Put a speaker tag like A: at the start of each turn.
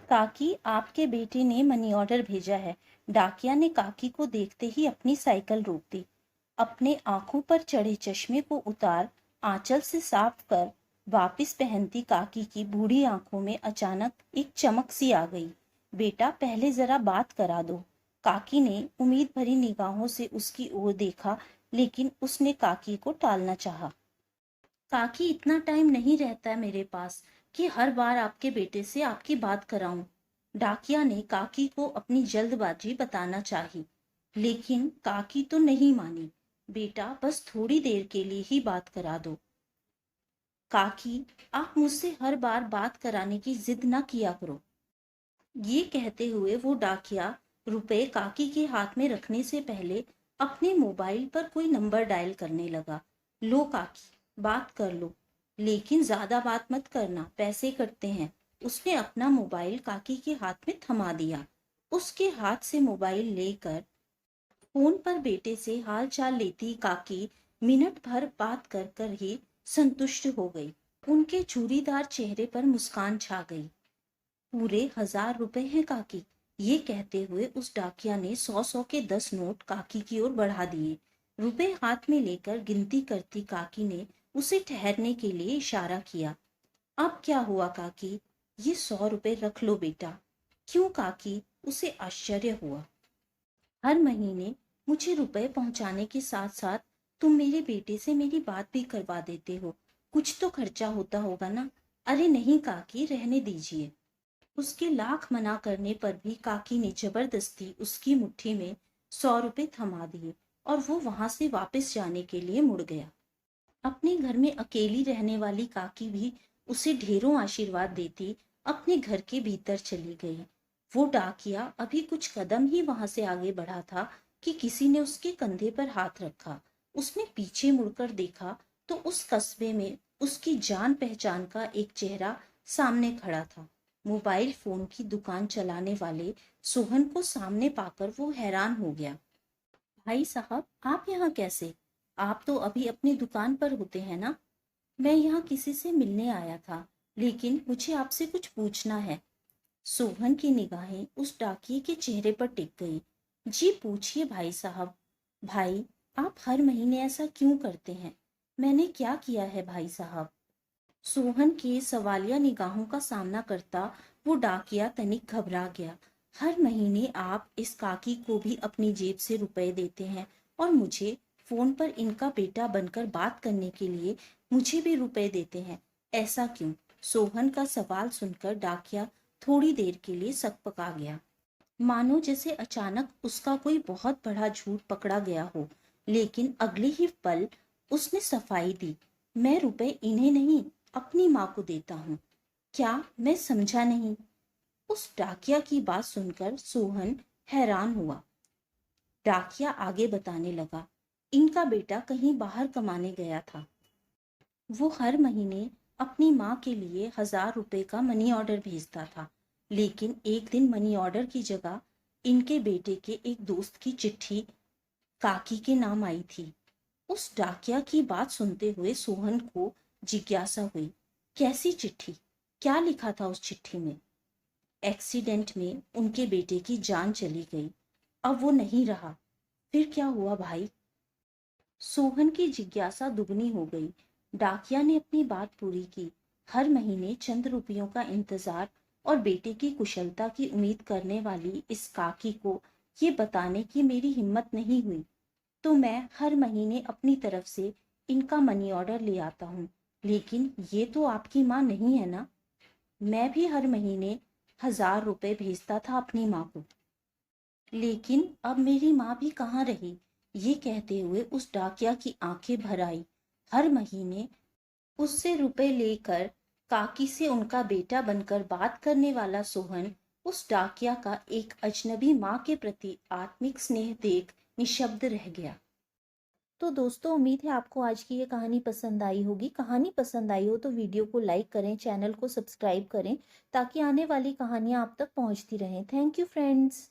A: काकी, आपके बेटे ने मनी ऑर्डर भेजा है। डाकिया ने काकी को देखते ही अपनी साइकिल रोक दी। अपने आंखों पर चढ़े चश्मे को उतार आंचल से साफ कर वापिस पहनती काकी की बूढ़ी आंखों में अचानक एक चमक सी आ गई। बेटा, पहले जरा बात करा दो। काकी ने उम्मीद भरी निगाहों से उसकी ओर देखा, लेकिन उसने काकी को टालना चाहा। काकी, इतना टाइम नहीं रहता है मेरे पास कि हर बार आपके बेटे से आपकी बात कराऊं। डाकिया ने काकी को अपनी जल्दबाजी बताना चाही, लेकिन काकी तो नहीं मानी। बेटा, बस थोड़ी देर के लिए ही बात करा दो। काकी, आप मुझसे हर बार बात कराने की जिद ना किया करो। ये कहते हुए वो डाकिया रुपए काकी के हाथ में रखने से पहले अपने मोबाइल पर कोई नंबर डायल करने लगा। लो काकी, बात कर लो, लेकिन ज्यादा बात मत करना, पैसे कटते हैं। उसने अपना मोबाइल काकी के हाथ में थमा दिया। उसके हाथ से मोबाइल लेकर फोन पर बेटे से हाल चाल लेती काकी मिनट भर बात कर कर ही संतुष्ट हो गई। उनके चूड़ीदार चेहरे पर मुस्कान छा गई। पूरे 1000 रुपए हैं काकी। ये कहते हुए उस डाकिया ने 100-100 के 10 नोट काकी की ओर बढ़ा दिए। रुपए हाथ में लेकर गिनती करती काकी ने उसे ठहरने के लिए इशारा किया। अब क्या हुआ काकी? ये 100 रुपए रख लो बेटा। क्यों काकी? उसे आश्चर्य हुआ। हर महीने मुझे रुपए पहुंचाने के साथ साथ तुम मेरे बेटे से मेरी बात भी करवा देते हो। कुछ तो खर्चा होता होगा ना? अरे नहीं काकी, रहने दीजिए। उसके लाख मना करने पर भी काकी ने जबरदस्ती उसकी मुट्ठी में 100 रुपए थमा दिए और वो वहां से वापस जाने के लिए मुड़ गया। अपने घर में अकेली रहने वाली काकी भी उसे ढेरों आशीर्वाद देती अपने घर के भीतर चली गई। वो डाकिया अभी कुछ कदम ही वहां से आगे बढ़ा था कि किसी ने उसके कंधे पर हाथ रखा। उसने पीछे मुड़कर देखा तो उस कस्बे में उसकी जान पहचान का एक चेहरा सामने खड़ा था। मोबाइल फोन की दुकान चलाने वाले सोहन को सामने पाकर वो हैरान हो गया। भाई साहब, आप यहाँ कैसे? आप तो अभी अपनी दुकान पर होते हैं ना? मैं यहाँ किसी से मिलने आया था, लेकिन मुझे आपसे कुछ पूछना है। सोहन की निगाहें उस डाकिये के चेहरे पर टिक गई। जी पूछिए भाई साहब। भाई, आप हर महीने ऐसा क्यों करते हैं? मैंने क्या किया है भाई साहब? सोहन के सवालिया निगाहों का सामना करता वो डाकिया तनिक घबरा गया। हर महीने आप इस काकी को भी अपनी जेब से रुपए देते हैं और मुझे फोन पर इनका बेटा बनकर बात करने के लिए मुझे भी रुपए देते हैं, ऐसा क्यों? सोहन का सवाल सुनकर डाकिया थोड़ी देर के लिए सकपका गया, मानो जैसे अचानक उसका कोई बहुत बड़ा झूठ पकड़ा गया हो। लेकिन अगले ही पल उसने सफाई दी। मैं रुपए इन्हें नहीं, अपनी माँ को देता हूँ। क्या? मैं समझा नहीं। उस डाकिया की बात सुनकर सोहन हैरान हुआ। डाकिया आगे बताने लगा, इनका बेटा कहीं बाहर कमाने गया था। वो हर महीने अपनी माँ के लिए 1000 रुपए का मनी ऑर्डर भेजता था, लेकिन एक दिन मनी ऑर्डर की जगह इनके बेटे के एक दोस्त की चिट्ठी काकी के नाम आई थी। उस डाकिया की बात सुनते हुए सोहन को जिज्ञासा हुई। कैसी चिट्ठी? क्या लिखा था उस चिट्ठी में? एक्सीडेंट में उनके बेटे की जान चली गई, अब वो नहीं रहा। फिर क्या हुआ भाई? सोहन की जिज्ञासा दुगनी हो गई। डाकिया ने अपनी बात पूरी की। हर महीने चंद रुपयों का इंतजार और बेटे की कुशलता की उम्मीद करने वाली इस काकी को ये बताने की मेरी हिम्मत नहीं हुई, तो मैं हर महीने अपनी तरफ से इनका मनी ऑर्डर ले आता हूँ। लेकिन ये तो आपकी माँ नहीं है ना? मैं भी हर महीने 1000 रुपए भेजता था अपनी माँ को, लेकिन अब मेरी माँ भी कहाँ रही? ये कहते हुए उस डाकिया की आंखें भर आई। हर महीने उससे रुपए लेकर काकी से उनका बेटा बनकर बात करने वाला सोहन उस डाकिया का एक अजनबी माँ के प्रति आत्मिक स्नेह देख निशब्द रह गया। तो दोस्तों, उम्मीद है आपको आज की ये कहानी पसंद आई होगी। कहानी पसंद आई हो तो वीडियो को लाइक करें, चैनल को सब्सक्राइब करें, ताकि आने वाली कहानियाँ आप तक पहुँचती रहें। Thank you friends.